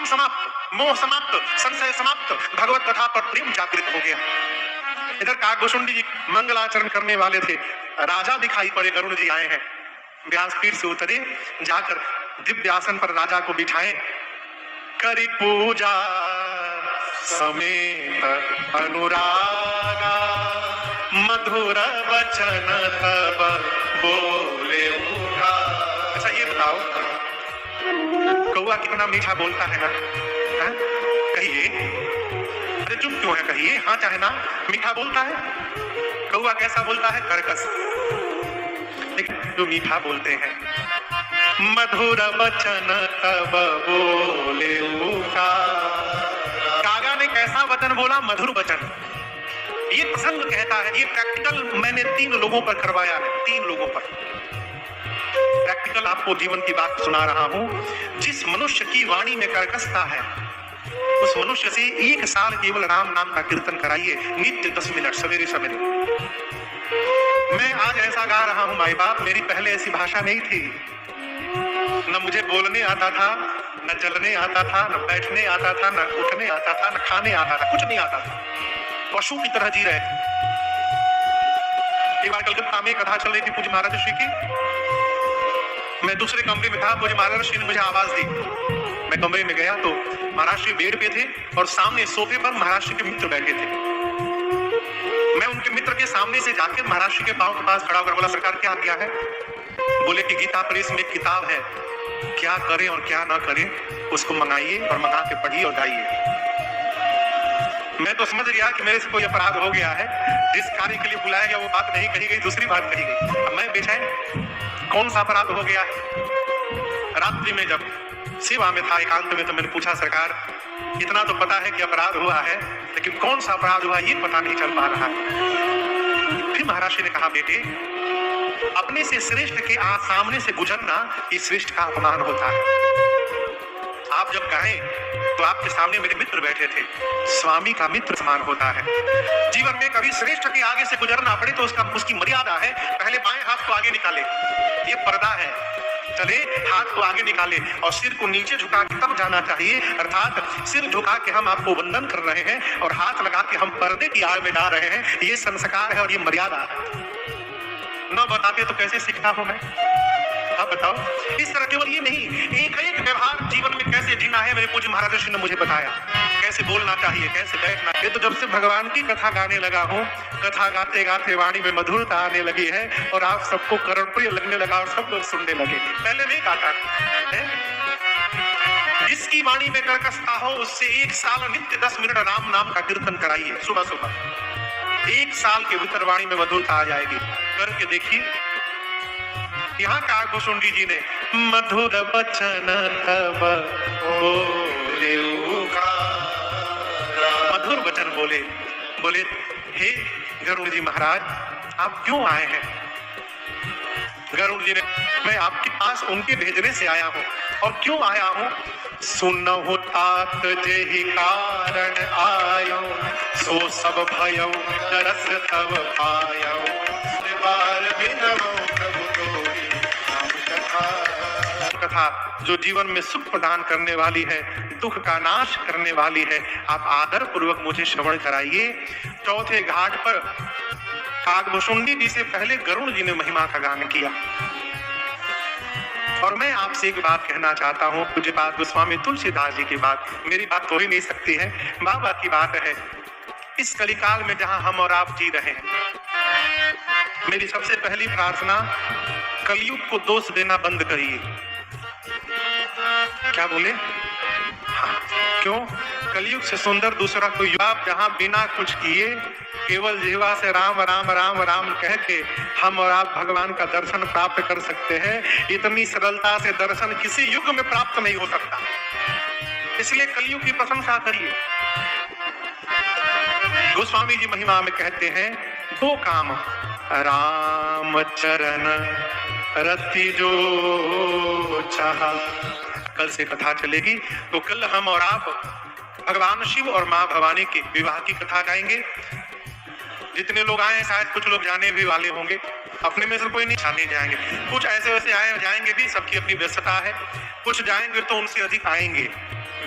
काम समाप्त, मोह समाप्त, संशय समाप्त, भगवत कथा पर प्रेम जागृत हो गया। इधर काकभूषुंडी जी मंगलाचरण करने वाले थे, राजा दिखाई पड़े, गरुड़ जी आए हैं। व्यासपीठ से उतरे, जाकर दिव्य आसन पर राजा को बिठाए, करी पूजा समेत अनुरागा, मधुर वचन तब बोले उठा। अच्छा ये बताओ, कौआ कितना मीठा बोलता है ना? कहिए, अरे चुप क्यों है? कहिए हाँ चाहे ना, मीठा बोलता है। कौआ कैसा बोलता है? कर्कश, लेकिन जो मीठा बोलते हैं। मधुर वचन तब बोले उठा। कागा ने कैसा वचन बोला? मधुर वचन। ये प्रसंग कहता है, ये प्रैक्टिकल मैंने 3 लोगों पर करवाया है, 3 लोगों पर प्रैक्टिकल आपको जीवन की बात सुना रहा हूं। जिस मनुष्य की वाणी में कर्कशता है, उस मनुष्य से 1 साल केवल राम नाम का कीर्तन कराइए, नित्य 10 मिनट सवेरे सवेरे। मैं आज ऐसा गा रहा हूं माई बाप, मेरी पहले ऐसी भाषा नहीं थी। न मुझे बोलने आता था, न चलने आता था, न बैठने आता था, न उठने आता था, न खाने आता था, कुछ नहीं आता था। पशु की तरह जी रहे। एक बार कलकत्ता में कथा चल रही थी पूज्य महाराज ऋषि की। मैं दूसरे कमरे में था, पूज्य महाराज ऋषि ने मुझे आवाज दी। मैं कमरे में गया तो महाराज श्री बेड पे थे और सामने सोफे पर महाराज श्री के मित्र बैठे थे। मैं उनके मित्र के सामने से जाके महाराज श्री के पांव के पास खड़ा होकर बोला, सरकार क्या किया है? बोले कि गीता प्रेस में एक किताब है, क्या करें और क्या ना करें उसको मंगाइए और मंगा के पढ़िए और गाइए। मैं तो समझ गया कि मेरे से कोई अपराध हो गया है। जिस कार्य के लिए बुलाया गया वो बात नहीं कही गई, दूसरी बात कही गई। अब मैं बेचैन, कौन सा अपराध हो गया है? रात्रि में जब सेवा में था एकांत में, तो मैंने पूछा, सरकार इतना तो पता है कि अपराध हुआ है, लेकिन कौन सा अपराध हुआ ये पता नहीं चल पा रहा है। फिर महाराज ने कहा, बेटे अपने से श्रेष्ठ के सामने से गुजरना ये श्रेष्ठ का अपमान होता है। आप जब गाएं तो आपके सामने मेरे मित्र बैठे थे, स्वामी का मित्र समान होता है। जीवन में कभी श्रेष्ठ के आगे से गुजरना पड़े तो उसकी मर्यादा है, पहले बाएं हाथ को आगे निकाले, ये पर्दा है। चले हाथ को आगे निकाले और सिर को नीचे झुका के तब जाना चाहिए, अर्थात सिर झुका के हम आपको वंदन कर रहे हैं और हाथ लगा के हम पर्दे की आड़ में डाल रहे हैं। ये संस्कार है और ये मर्यादा है। न बताते तो कैसे सीखता हूं मैं? आप बताओ। इस तरह केवल ये नहीं, एक एक व्यवहार जीवन में कैसे जीना है मेरे पूज्य महाराज ऋषि ने मुझे बताया। कैसे बोलना चाहिए, कैसे बैठना। ये तो जब से भगवान की कथा गाने लगा हूँ, कथा गाते गाते वाणी में मधुरता आने लगी है और आप सबको कर्णप्रिय लगने लगा और सब लोग सुनने लगे। पहले नहीं गाता है। जिसकी वाणी में कर्कशता हो उससे 1 साल नित्य 10 मिनट राम नाम का कीर्तन कराइए सुबह सुबह। 1 साल के भीतर वाणी में मधुरता आ जाएगी। करके देखिए। यहाँ काकभूषुंडी जी ने मधुर वचन तब बोले मधुर वचन बोले। बोले, हे गरुड़ जी महाराज आप क्यों आए हैं? गरुड़ जी ने, मैं आपके पास उनके भेजने से आया हूँ। और क्यों आया हूँ? सुनहु तात जेहि कारण आयो, सो सब भयो दरस तब पायो, कथा जो जीवन में सुख प्रदान करने वाली है, दुख का नाश करने वाली है, आप आदर पूर्वक मुझे श्रवण कराइए। चौथे घाट पर काकभूषुंडी जी से पहले गरुड़ जी ने महिमा का गान किया। और मैं आपसे एक बात कहना चाहता हूँ, पूज्य पाद गोस्वामी तुलसीदास जी की बात, मेरी बात हो ही नहीं सकती है, बाबा की बात है। इस कलिकाल में जहां हम और आप जी रहे हैं, मेरी सबसे पहली प्रार्थना, कलयुग को दोष देना बंद करिए। क्या बोले? हाँ, क्यों? कलयुग से सुंदर दूसरा कोई युग। आप जहां बिना कुछ किए केवल जीवा से राम राम राम राम कह के हम और आप भगवान का दर्शन प्राप्त कर सकते हैं। इतनी सरलता से दर्शन किसी युग में प्राप्त नहीं हो सकता। इसलिए कलयुग की प्रशंसा करिए। गोस्वामी जी महिमा में कहते हैं, 2 काम राम चरण रति जो चाहा। कल से कथा चलेगी, तो कल हम और आप भगवान शिव और माँ भवानी के विवाह की कथा गाएंगे। जितने लोग आए हैं शायद कुछ लोग जाने भी वाले होंगे, अपने में से कोई नहीं जाने जाएंगे। कुछ ऐसे वैसे आए जाएंगे भी, सबकी अपनी व्यस्तता है। कुछ जाएंगे तो उनसे अधिक आएंगे।